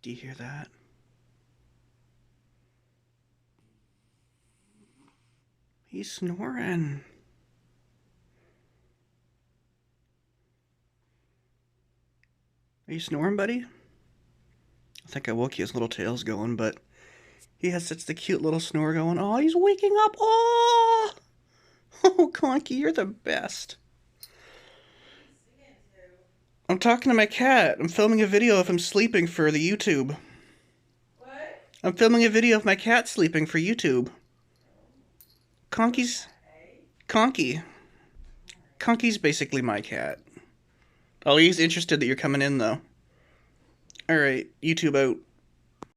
Do you hear that? He's snoring. Are you snoring, buddy? I think I woke you. His little tail's going, but he has such the cute little snore going. Oh, he's waking up. Oh, oh, Conky, you're the best. I'm talking to my cat. I'm filming a video of him sleeping for the YouTube. What? I'm filming a video of my cat sleeping for YouTube. Conky's... Conky. Conky's basically my cat. Oh, he's interested that you're coming in, though. Alright, YouTube out.